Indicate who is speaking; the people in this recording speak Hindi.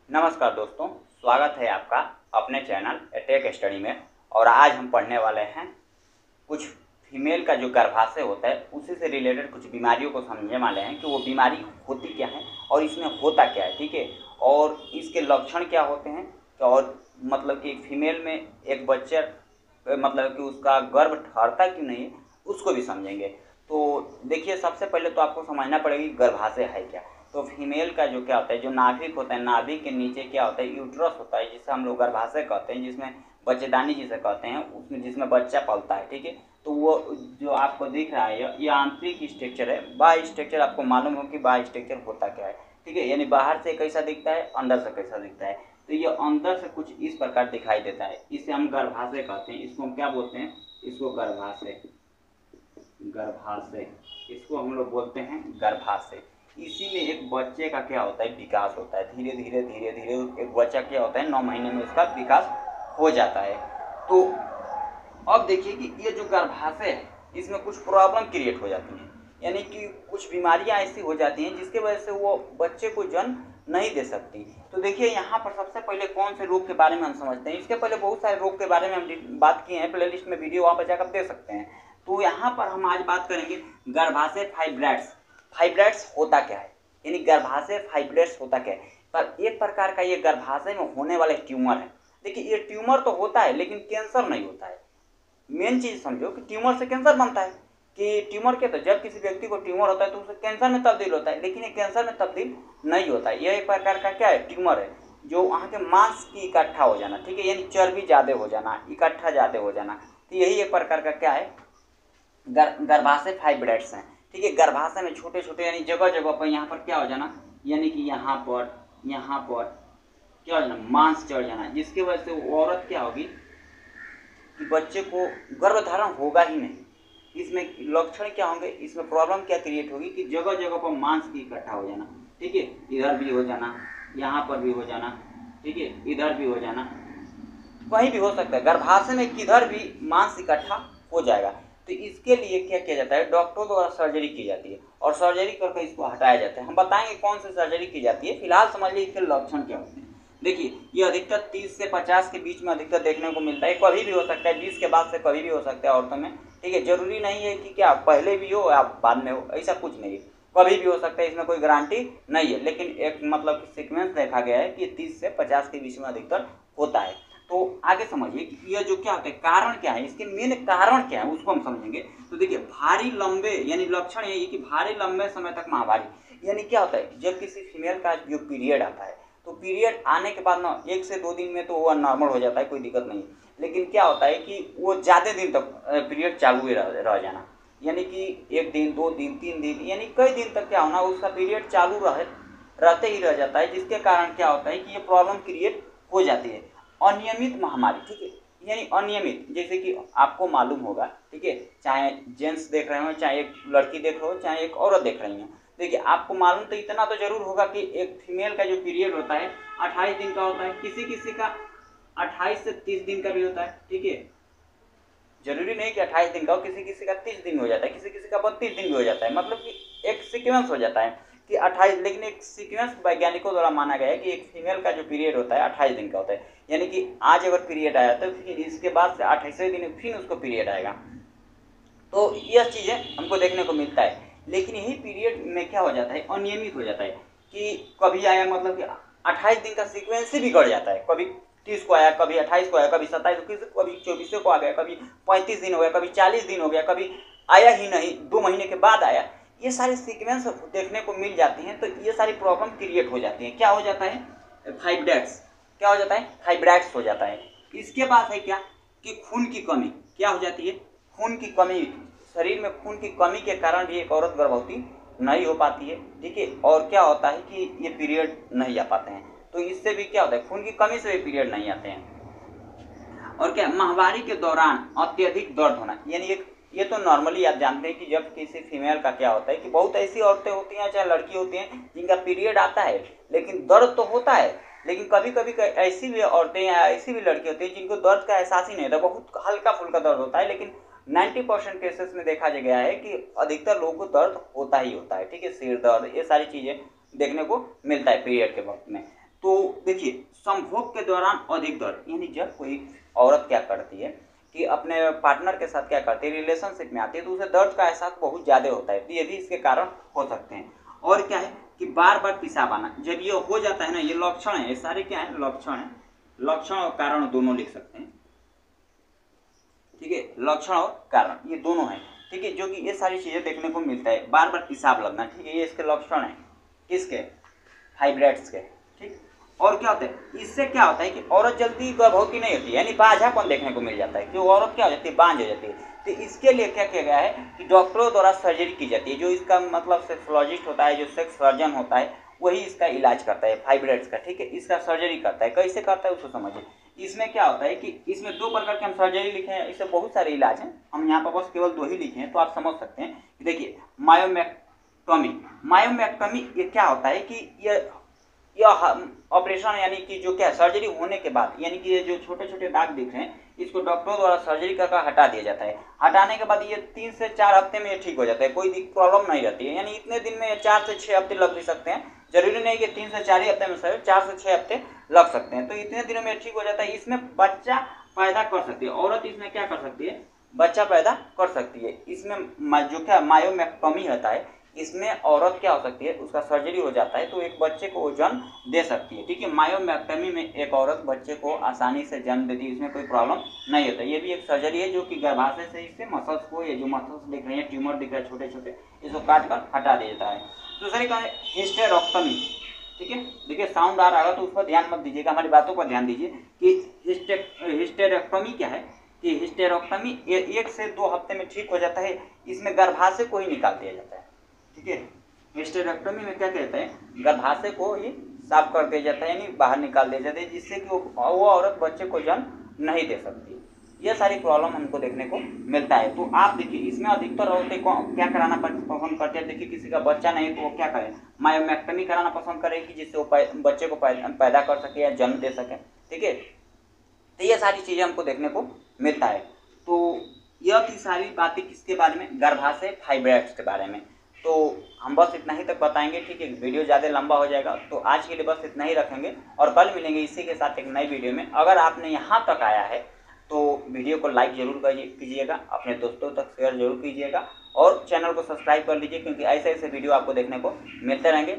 Speaker 1: नमस्कार दोस्तों, स्वागत है आपका अपने चैनल टेक स्टडी में। और आज हम पढ़ने वाले हैं कुछ फीमेल का जो गर्भाशय होता है उसी से रिलेटेड कुछ बीमारियों को समझने वाले हैं कि वो बीमारी होती क्या है और इसमें होता क्या है, ठीक है, और इसके लक्षण क्या होते हैं। और मतलब कि फीमेल में एक बच्चा मतलब कि उसका गर्भ ठहरता क्यों नहीं है उसको भी समझेंगे। तो देखिए, सबसे पहले तो आपको समझना पड़ेगी गर्भाशय है क्या। तो फीमेल का जो क्या होता है, जो नाभिक होता है, नाभिक के नीचे क्या होता है, यूट्रस होता है, जिसे हम लोग गर्भाशय कहते हैं, जिसमें बच्चेदानी जिसे कहते हैं, उसमें जिसमें बच्चा पलता है, ठीक है। तो वो जो आपको दिख रहा है ये आंतरिक स्ट्रक्चर है। बाह्य स्ट्रक्चर आपको मालूम हो कि बाह्य स्ट्रक्चर होता क्या है, ठीक है, यानी बाहर से कैसा दिखता है, अंदर से कैसा दिखता है। तो ये अंदर से कुछ इस प्रकार दिखाई देता है, इसे हम गर्भाशय कहते हैं। इसको हम क्या बोलते हैं, इसको गर्भाशय, गर्भाशय इसको हम लोग बोलते हैं गर्भाशय। इसी में एक बच्चे का क्या होता है, विकास होता है। धीरे धीरे धीरे धीरे एक बच्चा क्या होता है, 9 महीने में उसका विकास हो जाता है। तो अब देखिए कि ये जो गर्भाशय है इसमें कुछ प्रॉब्लम क्रिएट हो जाती है, यानी कि कुछ बीमारियां ऐसी हो जाती हैं जिसके वजह से वो बच्चे को जन्म नहीं दे सकती। तो देखिए, यहाँ पर सबसे पहले कौन से रोग के बारे में हम समझते हैं। इसके पहले बहुत सारे रोग के बारे में हम बात किए हैं, प्ले लिस्ट में वीडियो वहाँ पर जाकर देख सकते हैं। तो यहाँ पर हम आज बात करेंगे गर्भाशय फाइब्रॉइड्स। फाइब्रॉइड्स होता क्या है, यानी गर्भाशय फाइब्रॉइड्स होता क्या है। पर एक प्रकार का ये गर्भाशय में होने वाला ट्यूमर है। देखिए, ये ट्यूमर तो होता है लेकिन कैंसर नहीं होता है। मेन चीज समझो कि ट्यूमर से कैंसर बनता है, कि ट्यूमर के तो जब किसी व्यक्ति को ट्यूमर होता है तो उसे कैंसर में तब्दील होता है, लेकिन ये कैंसर में तब्दील नहीं होता है। यह एक प्रकार का क्या है, ट्यूमर है, जो वहाँ के मांस की इकट्ठा हो जाना, ठीक है, यानी चर्बी ज़्यादा हो जाना, इकट्ठा ज़्यादा हो जाना। तो यही एक प्रकार का क्या है, गर्भाशय फाइब्रॉइड्स हैं, ठीक है। गर्भाशय में छोटे छोटे यानी जगह जगह पर यहाँ पर क्या हो जाना, यानी कि यहाँ पर क्या हो जाना, मांस चढ़ जाना, जिसकी वजह से वो औरत क्या होगी कि बच्चे को गर्भधारण होगा ही नहीं। इसमें लक्षण क्या होंगे, इसमें प्रॉब्लम क्या क्रिएट होगी कि जगह जगह पर मांस की इकट्ठा हो जाना, ठीक है, इधर भी हो जाना, यहाँ पर भी हो जाना, ठीक है, इधर भी हो जाना, कहीं भी हो सकता है, गर्भाशय में किधर भी मांस इकट्ठा हो जाएगा। तो इसके लिए क्या किया जाता है, डॉक्टरों द्वारा सर्जरी की जाती है और सर्जरी करके इसको हटाया जाता है। हम बताएंगे कौन सी सर्जरी की जाती है, फिलहाल समझ लीजिए इसके लक्षण क्या होते हैं। देखिए, ये अधिकतर 30 से 50 के बीच में अधिकतर देखने को मिलता है, कभी भी हो सकता है, 20 के बाद से कभी भी हो सकता है औरतों में, ठीक है। जरूरी नहीं है कि क्या पहले भी हो या बाद में हो, ऐसा कुछ नहीं है, कभी भी हो सकता है, इसमें कोई गारंटी नहीं है। लेकिन एक मतलब सीक्वेंस देखा गया है कि 30 से 50 के बीच में अधिकतर होता है। तो आगे समझिए कि यह जो क्या होता है, कारण क्या है, इसके मेन कारण क्या है उसको हम समझेंगे। तो देखिए, भारी लंबे यानी लक्षण ये है कि भारी लंबे समय तक महाभारी, यानी क्या होता है, जब किसी फीमेल का जो पीरियड आता है तो पीरियड आने के बाद ना 1 से 2 दिन में तो वो नॉर्मल हो जाता है, कोई दिक्कत नहीं। लेकिन क्या होता है कि वो ज़्यादा दिन तक पीरियड चालू ही रह जाना, यानी कि 1 दिन 2 दिन 3 दिन यानी कई दिन तक क्या होना, उसका पीरियड चालू रहते ही रह जाता है, जिसके कारण क्या होता है कि ये प्रॉब्लम क्रिएट हो जाती है। अनियमित महामारी, ठीक है, यानी अनियमित, जैसे कि आपको मालूम होगा, ठीक है, चाहे जेंट्स देख रहे हो, चाहे एक लड़की देख रहे हो, चाहे एक औरत देख रही हो। देखिए, आपको मालूम तो इतना तो जरूर होगा कि एक फीमेल का जो पीरियड होता है 28 दिन का होता है, किसी किसी का 28 से 30 दिन का भी होता है, ठीक है। जरूरी नहीं कि 28 दिन का हो, किसी किसी का 30 दिन हो जाता है, किसी किसी का 32 दिन भी हो जाता है, मतलब कि एक सीक्वेंस हो जाता है कि 28। लेकिन एक सीक्वेंस वैज्ञानिकों द्वारा माना गया है कि एक फीमेल का जो पीरियड होता है 28 दिन का होता है, यानी कि आज अगर पीरियड आया तो फिर इसके बाद से 28वें दिन फिर उसको पीरियड आएगा। तो यह चीज़ें हमको देखने को मिलता है। लेकिन यही पीरियड में क्या हो जाता है, अनियमित हो जाता है, कि कभी आया मतलब कि 28 दिन का सीक्वेंस ही बिगड़ जाता है, कभी 30 को आया, कभी 28 को आया, कभी 27 को, कभी 24 को आ गया, कभी 35 दिन हो गया, कभी 40 दिन हो गया, कभी आया ही नहीं, 2 महीने के बाद आया। ये सारे सीक्वेंस देखने को मिल जाती हैं, तो ये सारी प्रॉब्लम क्रिएट हो जाती है। क्या हो जाता है, फाइब्रॉइड्स, क्या हो जाता है, फाइब्रॉइड्स हो जाता है। इसके बाद है क्या कि खून की कमी, क्या हो जाती है, खून की कमी, शरीर में खून की कमी के कारण भी एक औरत गर्भवती नहीं हो पाती है, ठीक है। और क्या होता है कि ये पीरियड नहीं आ पाते हैं, तो इससे भी क्या होता है, खून की कमी से भी पीरियड नहीं आते हैं। और क्या, माहवारी के दौरान अत्यधिक दर्द होना, यानी एक ये तो नॉर्मली आप जानते हैं कि जब किसी फीमेल का क्या होता है कि बहुत ऐसी औरतें होती हैं, चाहे लड़की होती हैं, जिनका पीरियड आता है लेकिन दर्द तो होता है। लेकिन कभी कभी ऐसी भी औरतें या ऐसी भी लड़की होती है जिनको दर्द का एहसास ही नहीं होता, बहुत हल्का फुल्का दर्द होता है, लेकिन 90% केसेस में देखा गया है कि अधिकतर लोगों को दर्द होता ही होता है, ठीक है, सिर दर्द, ये सारी चीज़ें देखने को मिलता है पीरियड के वक्त में। तो देखिए संभोग के दौरान अधिक दर्द, यानी जब कोई औरत क्या करती है कि अपने पार्टनर के साथ क्या करती है, रिलेशनशिप में आती है, तो उसे दर्द का एहसास बहुत ज़्यादा होता है, तो ये भी इसके कारण हो सकते हैं। और क्या है कि बार बार पेशाब आना, जब ये हो जाता है ना, ये लक्षण है, ये सारे क्या है लक्षण है, लक्षण और कारण दोनों लिख सकते हैं, ठीक है, लक्षण और कारण ये दोनों हैं, ठीक है, जो कि ये सारी चीजें देखने को मिलता है, बार बार पेशाब लगना, ठीक है, ये इसके लक्षण है, किसके, फाइब्रॉइड्स के, ठीक। और क्या होता है, इससे क्या होता है कि औरत जल्दी गर्भवती नहीं होती है, यानी बाझापन देखने को मिल जाता है कि औरत क्या हो जाती है, बांझ हो जाती है। तो इसके लिए क्या किया गया है कि डॉक्टरों द्वारा सर्जरी की जाती है, जो इसका मतलब सेक्सोलॉजिस्ट होता है, जो सेक्स सर्जन होता है, वही इसका इलाज करता है फाइब्रॉइड्स का, ठीक है, इसका सर्जरी करता है। कैसे करता है उसको समझिए। इसमें क्या होता है कि इसमें दो प्रकार के हम सर्जरी लिखे हैं, इससे बहुत सारे इलाज हैं, हम यहाँ पर बस केवल दो ही लिखे हैं, तो आप समझ सकते हैं कि देखिए मायोमेक्टमी, मायोमेक्टमी ये क्या होता है कि यह ऑपरेशन यानी कि जो क्या सर्जरी होने के बाद, यानी कि ये जो छोटे छोटे दाग दिख रहे हैं, इसको डॉक्टरों द्वारा सर्जरी करके हटा दिया जाता है। हटाने के बाद ये 3 से 4 हफ्ते में ये ठीक हो जाता है, कोई प्रॉब्लम नहीं रहती है, यानी इतने दिन में 4 से 6 हफ्ते लग भी सकते हैं, जरूरी नहीं कि 3 से 4 ही हफ्ते में, सर 4 से 6 हफ्ते लग सकते हैं, तो इतने दिनों में ठीक हो जाता है। इसमें बच्चा पैदा कर सकती है औरत, इसमें क्या कर सकती है, बच्चा पैदा कर सकती है। इसमें जो क्या मायोमेक्टमी होता है, इसमें औरत क्या हो सकती है, उसका सर्जरी हो जाता है, तो एक बच्चे को जन्म दे सकती है, ठीक है। मायोमेक्टमी में एक औरत बच्चे को आसानी से जन्म देती है, इसमें कोई प्रॉब्लम नहीं होता। ये भी एक सर्जरी है जो कि गर्भाशय से इससे मसल्स को, ये जो मसल्स दिख रहे हैं, ट्यूमर दिख रहे हैं छोटे छोटे, इसको काट कर हटा दिया जाता है। दूसरी का हिस्टेरेक्टमी, ठीक है, देखिए साउंड आ रहा होगा तो उस पर ध्यान मत दीजिएगा, हमारी बातों पर ध्यान दीजिए कि हिस्टेरेक्टमी क्या है कि हिस्टेरेक्टमी 1 से 2 हफ्ते में ठीक हो जाता है। इसमें गर्भाशय को ही निकाल दिया जाता है, ठीक है। हिस्टेरेक्टमी में क्या कहते हैं, गर्भाशय को ही साफ कर दिया जाता है, यानी बाहर निकाल दिया जाता है, जिससे कि वो औरत बच्चे को जन्म नहीं दे सकती। ये सारी प्रॉब्लम हमको देखने को मिलता है। तो आप देखिए इसमें अधिकतर औरतें क्या कराना पसंद करते हैं, देखिए किसी का बच्चा नहीं तो वो क्या करें, मायोमेक्टमी कराना पसंद करेगी, जिससे वो बच्चे को पैदा कर सके या जन्म दे सके, ठीक है। तो ये सारी चीज़ें हमको देखने को मिलता है। तो यह थी सारी बातें किसके बारे में, गर्भाशय फाइब्रॉइड्स के बारे में। तो हम बस इतना ही तक बताएंगे, ठीक है, वीडियो ज़्यादा लंबा हो जाएगा, तो आज के लिए बस इतना ही रखेंगे और कल मिलेंगे इसी के साथ एक नई वीडियो में। अगर आपने यहाँ तक आया है तो वीडियो को लाइक जरूर कीजिएगा, अपने दोस्तों तक शेयर जरूर कीजिएगा और चैनल को सब्सक्राइब कर लीजिए, क्योंकि ऐसे ऐसे वीडियो आपको देखने को मिलते रहेंगे।